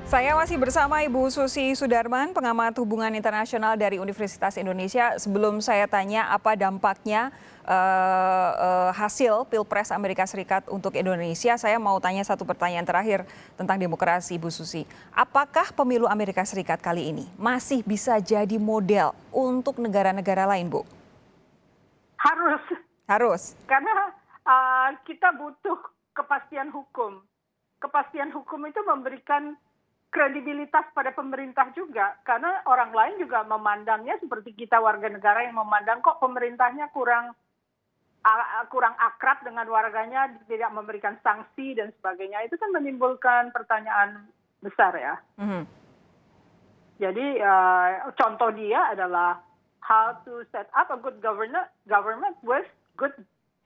Saya masih bersama Ibu Susi Sudarman, pengamat hubungan internasional dari Universitas Indonesia. Sebelum saya tanya apa dampaknya hasil Pilpres Amerika Serikat untuk Indonesia, saya mau tanya satu pertanyaan terakhir tentang demokrasi, Ibu Susi. Apakah pemilu Amerika Serikat kali ini masih bisa jadi model untuk negara-negara lain, Bu? Harus. Harus. Karena kita butuh kepastian hukum. Kepastian hukum itu memberikan kredibilitas pada pemerintah juga, karena orang lain juga memandangnya seperti kita warga negara yang memandang kok pemerintahnya kurang akrab dengan warganya, tidak memberikan sanksi dan sebagainya. Itu kan menimbulkan pertanyaan besar ya. Jadi contoh dia adalah how to set up a good government with good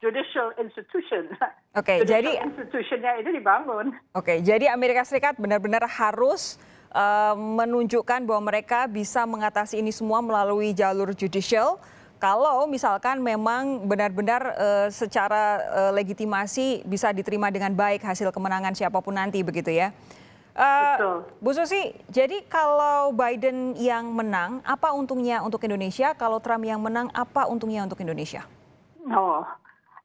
judicial institution. Oke, jadi institutionnya itu dibangun. Oke, jadi Amerika Serikat benar-benar harus menunjukkan bahwa mereka bisa mengatasi ini semua melalui jalur judicial. Kalau misalkan memang benar-benar secara legitimasi bisa diterima dengan baik hasil kemenangan siapapun nanti, begitu ya. Betul. Bu Susi, jadi kalau Biden yang menang, apa untungnya untuk Indonesia? Kalau Trump yang menang, apa untungnya untuk Indonesia? Oh,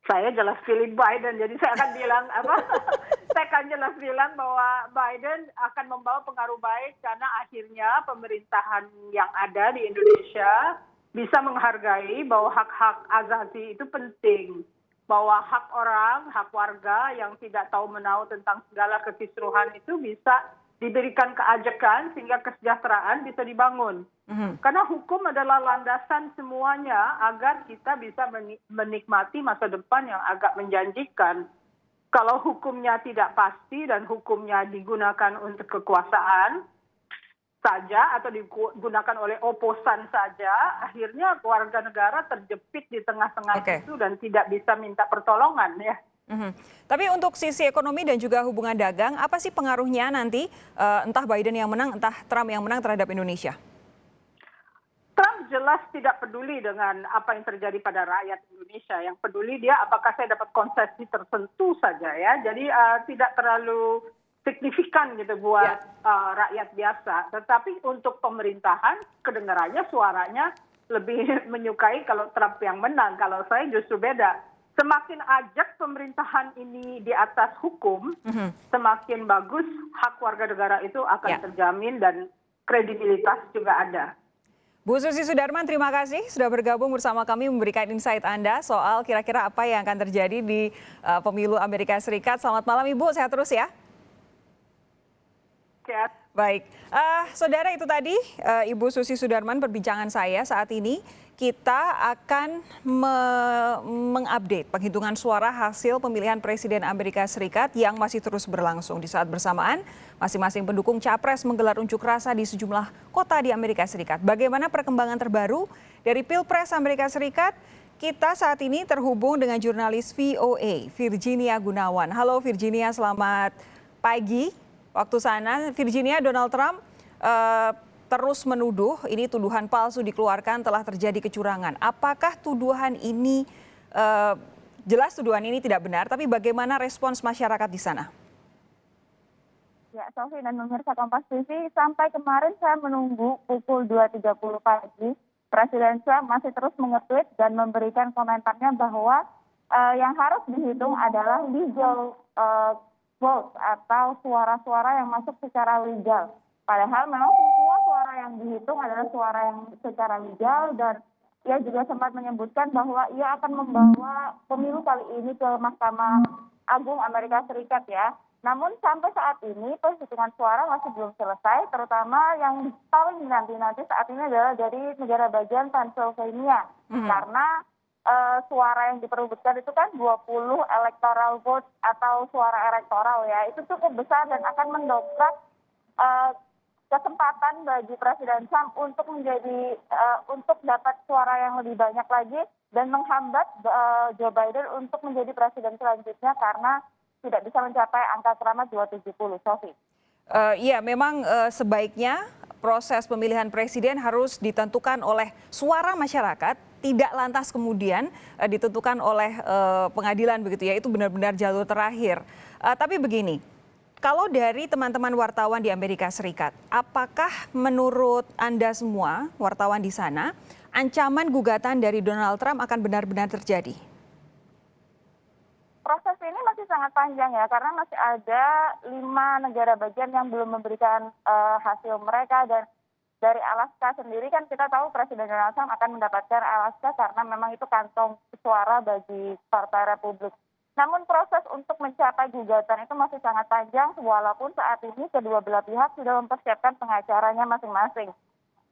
saya jelas pilih Biden, jadi saya akan bilang saya akan jelas bilang bahwa Biden akan membawa pengaruh baik karena akhirnya pemerintahan yang ada di Indonesia bisa menghargai bahwa hak-hak asasi itu penting, bahwa hak orang, hak warga yang tidak tahu menahu tentang segala kekisruhan itu bisa diberikan keajekan sehingga kesejahteraan bisa dibangun. Karena hukum adalah landasan semuanya agar kita bisa menikmati masa depan yang agak menjanjikan. Kalau hukumnya tidak pasti dan hukumnya digunakan untuk kekuasaan saja atau digunakan oleh oposan saja, akhirnya warga negara terjepit di tengah-tengah itu dan tidak bisa minta pertolongan ya. Tapi untuk sisi ekonomi dan juga hubungan dagang, apa sih pengaruhnya nanti entah Biden yang menang, entah Trump yang menang terhadap Indonesia? Trump jelas tidak peduli dengan apa yang terjadi pada rakyat Indonesia. Yang peduli dia apakah saya dapat konsesi tertentu saja ya. Jadi tidak terlalu signifikan gitu buat rakyat biasa. Tetapi untuk pemerintahan kedengarannya suaranya lebih menyukai kalau Trump yang menang. Kalau saya justru beda. Semakin ajak pemerintahan ini di atas hukum, semakin bagus hak warga negara itu akan terjamin dan kredibilitas juga ada. Bu Susi Sudarman, terima kasih sudah bergabung bersama kami memberikan insight Anda soal kira-kira apa yang akan terjadi di pemilu Amerika Serikat. Selamat malam Ibu, sehat terus ya. Sehat. Baik, saudara itu tadi Ibu Susi Sudarman perbincangan saya. Saat ini kita akan mengupdate penghitungan suara hasil pemilihan Presiden Amerika Serikat yang masih terus berlangsung. Di saat bersamaan, masing-masing pendukung capres menggelar unjuk rasa di sejumlah kota di Amerika Serikat. Bagaimana perkembangan terbaru dari Pilpres Amerika Serikat? Kita saat ini terhubung dengan jurnalis VOA, Virginia Gunawan. Halo Virginia, selamat pagi. Waktu sana, Virginia, Donald Trump terus menuduh ini tuduhan palsu dikeluarkan telah terjadi kecurangan. Apakah tuduhan ini, jelas tuduhan ini tidak benar, tapi bagaimana respons masyarakat di sana? Ya, Sofi dan pemirsa Kompas TV, sampai kemarin saya menunggu pukul 2.30 pagi, Presiden Trump masih terus menge-tweet dan memberikan komentarnya bahwa yang harus dihitung adalah legal vote atau suara-suara yang masuk secara legal. Padahal memang semua suara yang dihitung adalah suara yang secara legal dan ia juga sempat menyebutkan bahwa ia akan membawa pemilu kali ini ke Mahkamah Agung Amerika Serikat ya. Namun sampai saat ini penghitungan suara masih belum selesai, terutama yang paling dinanti-nanti saat ini adalah dari negara bagian Pennsylvania. Karena suara yang diperebutkan itu kan 20 electoral vote atau suara elektoral ya. Itu cukup besar dan akan mendongkrak kesempatan bagi Presiden Trump untuk untuk dapat suara yang lebih banyak lagi dan menghambat Joe Biden untuk menjadi presiden selanjutnya karena tidak bisa mencapai angka keramat 270, Sofi. Iya, memang sebaiknya proses pemilihan presiden harus ditentukan oleh suara masyarakat, tidak lantas kemudian ditentukan oleh pengadilan begitu ya. Itu benar-benar jalur terakhir. Tapi begini, Kalau dari teman-teman wartawan di Amerika Serikat, apakah menurut Anda semua, wartawan di sana, ancaman gugatan dari Donald Trump akan benar-benar terjadi? Proses ini masih sangat panjang ya, karena masih ada 5 negara bagian yang belum memberikan hasil mereka. Dan dari Alaska sendiri kan kita tahu Presiden Donald Trump akan mendapatkan Alaska karena memang itu kantong suara bagi Partai Republik. Namun proses untuk mencapai gugatan itu masih sangat panjang, walaupun saat ini kedua belah pihak sudah mempersiapkan pengacaranya masing-masing.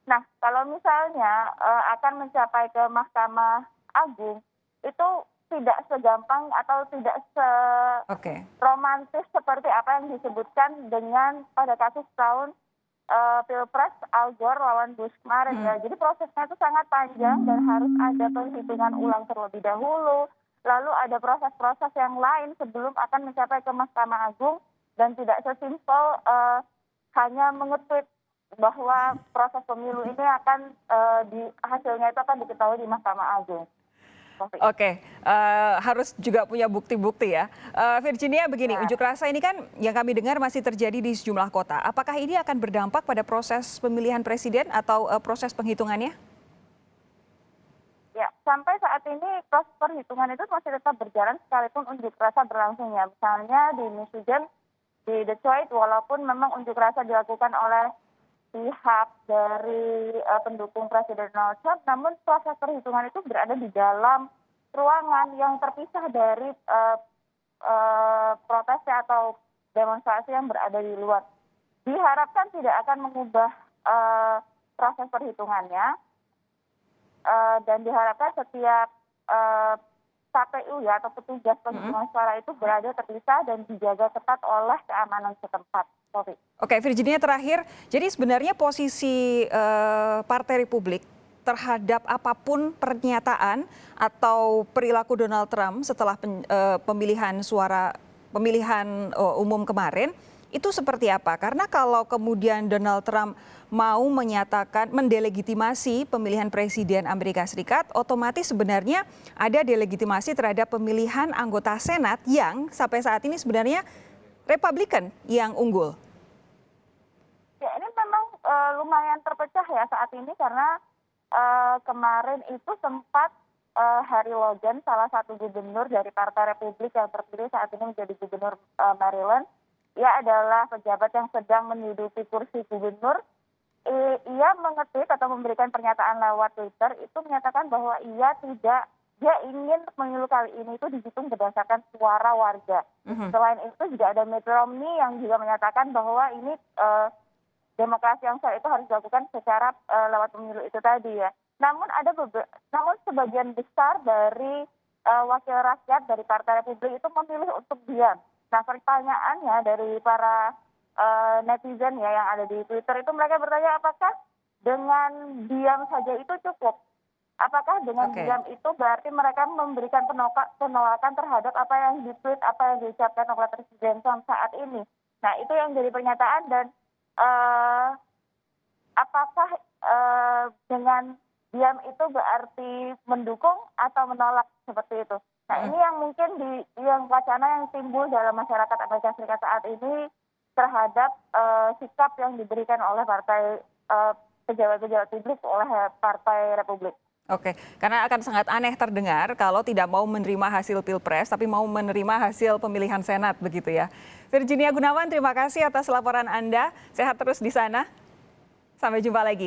Nah, kalau misalnya akan mencapai ke Mahkamah Agung, itu tidak segampang atau tidak seromantis seperti apa yang disebutkan dengan pada kasus tahun Pilpres Al Gore lawan Bush kemarin ya. Jadi prosesnya itu sangat panjang dan harus ada penghitungan ulang terlebih dahulu. Lalu ada proses-proses yang lain sebelum akan mencapai ke Mahkamah Agung dan tidak sesimpel hanya mengetweet bahwa proses pemilu ini akan hasilnya itu akan diketahui di Mahkamah Agung. Oke, harus juga punya bukti-bukti ya. Virginia, begini, unjuk rasa ini kan yang kami dengar masih terjadi di sejumlah kota. Apakah ini akan berdampak pada proses pemilihan presiden atau proses penghitungannya? Ya, sampai saat ini proses perhitungan itu masih tetap berjalan sekalipun unjuk rasa berlangsung ya. Misalnya di Michigan, di Detroit, walaupun memang unjuk rasa dilakukan oleh pihak dari pendukung Presiden Donald Trump, namun proses perhitungan itu berada di dalam ruangan yang terpisah dari protesnya atau demonstrasi yang berada di luar. Diharapkan tidak akan mengubah proses perhitungannya. Dan diharapkan setiap KPU ya atau petugas penghitungan suara itu berada terpisah dan dijaga ketat oleh keamanan setempat. Oke, Virginia, terakhir, jadi sebenarnya posisi Partai Republik terhadap apapun pernyataan atau perilaku Donald Trump setelah pemilihan umum kemarin itu seperti apa? Karena kalau kemudian Donald Trump mau menyatakan mendelegitimasi pemilihan presiden Amerika Serikat, otomatis sebenarnya ada delegitimasi terhadap pemilihan anggota Senat yang sampai saat ini sebenarnya Republikan yang unggul. Ya, ini memang lumayan terpecah ya saat ini karena kemarin itu sempat Harry Logan, salah satu gubernur dari Partai Republik yang terpilih saat ini menjadi gubernur Maryland. Ia adalah pejabat yang sedang menduduki kursi gubernur. Ia mengetweet atau memberikan pernyataan lewat Twitter itu menyatakan bahwa dia ingin pemilu kali ini itu dihitung berdasarkan suara warga. Selain itu juga ada Mitt Romney yang juga menyatakan bahwa ini demokrasi yang sah itu harus dilakukan secara lewat pemilu itu tadi ya. Namun sebagian besar dari wakil rakyat dari Partai Republik itu memilih untuk diam. Nah, pertanyaannya dari para netizen ya yang ada di Twitter itu mereka bertanya apakah dengan diam saja itu cukup? Apakah dengan diam itu berarti mereka memberikan penolakan terhadap apa yang ditweet, apa yang diucapkan oleh Presiden Trump saat ini? Nah, itu yang jadi pernyataan dan apakah dengan diam itu berarti mendukung atau menolak seperti itu? Nah, ini yang mungkin yang wacana yang timbul dalam masyarakat Amerika Serikat saat ini terhadap sikap yang diberikan oleh partai pejabat-pejabat publik oleh Partai Republik. Oke, karena akan sangat aneh terdengar kalau tidak mau menerima hasil Pilpres, tapi mau menerima hasil pemilihan Senat begitu ya. Virginia Gunawan, terima kasih atas laporan Anda. Sehat terus di sana. Sampai jumpa lagi ya.